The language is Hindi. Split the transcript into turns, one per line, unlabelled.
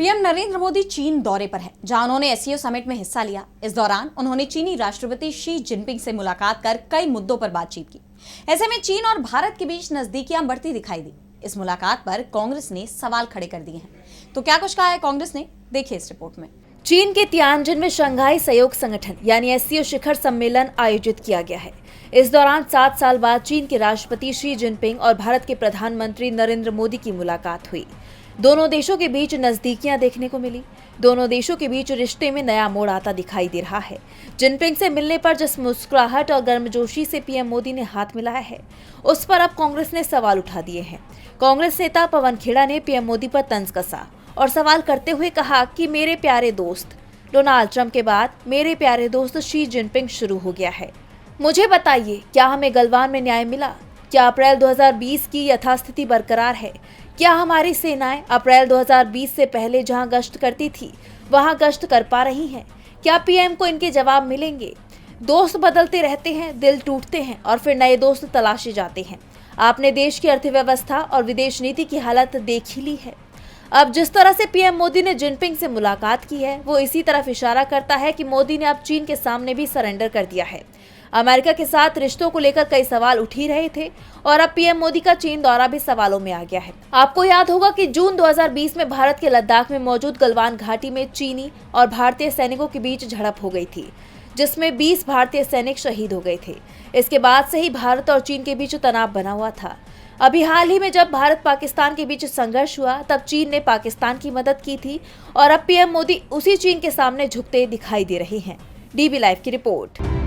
पीएम नरेंद्र मोदी चीन दौरे पर हैं, जहां उन्होंने एससीओ समिट में हिस्सा लिया। इस दौरान उन्होंने चीनी राष्ट्रपति शी जिनपिंग से मुलाकात कर कई मुद्दों पर बातचीत की। ऐसे में चीन और भारत के बीच नजदीकियां बढ़ती दिखाई दी। इस मुलाकात पर कांग्रेस ने सवाल खड़े कर दिए हैं। तो क्या कुछ कहा है कांग्रेस ने, देखिए इस रिपोर्ट में।
चीन के तियानजिन में शंघाई सहयोग संगठन यानी एससीओ शिखर सम्मेलन आयोजित किया गया है। इस दौरान 7 साल बाद चीन के राष्ट्रपति शी जिनपिंग और भारत के प्रधानमंत्री नरेंद्र मोदी की मुलाकात हुई। दोनों देशों के बीच नजदीकियां देखने को मिली। दोनों देशों के बीच रिश्ते में नया मोड़ आता दिखाई दे रहा है। जिनपिंग से मिलने पर जिस मुस्कुराहट और गर्मजोशी से पीएम मोदी ने हाथ मिलाया है, उस पर अब कांग्रेस ने सवाल उठा दिए हैं। कांग्रेस नेता पवन खेड़ा ने पीएम मोदी पर तंज कसा और सवाल करते हुए कहा कि मेरे प्यारे दोस्त, डोनाल्ड ट्रंप के बाद मेरे प्यारे दोस्त शी जिनपिंग शुरू हो गया है। मुझे बताइए, क्या हमें गलवान में न्याय मिला? क्या अप्रैल 2020 की यथास्थिति बरकरार है? क्या हमारी सेनाएं अप्रैल 2020 से पहले जहां गश्त करती थी वहां गश्त कर पा रही हैं? क्या पीएम को इनके जवाब मिलेंगे? दोस्त बदलते रहते हैं, दिल टूटते हैं और फिर नए दोस्त तलाशे जाते हैं। आपने देश की अर्थव्यवस्था और विदेश नीति की हालत देख ही ली है। अब जिस तरह से पीएम मोदी ने जिनपिंग से मुलाकात की है, वो इसी तरफ इशारा करता है कि मोदी ने अब चीन के सामने भी सरेंडर कर दिया है। अमेरिका के साथ रिश्तों को लेकर कई सवाल उठ ही रहे थे और अब पीएम मोदी का चीन दौरा भी सवालों में आ गया है। आपको याद होगा कि जून 2020 में भारत के लद्दाख में मौजूद गलवान घाटी में चीनी और भारतीय सैनिकों के बीच झड़प हो गई थी, जिसमें 20 भारतीय सैनिक शहीद हो गए थे। इसके बाद से ही भारत और चीन के बीच तनाव बना हुआ था। अभी हाल ही में जब भारत पाकिस्तान के बीच संघर्ष हुआ, तब चीन ने पाकिस्तान की मदद की थी और अब पीएम मोदी उसी चीन के सामने झुकते दिखाई दे रहे हैं। डीबी लाइव की रिपोर्ट।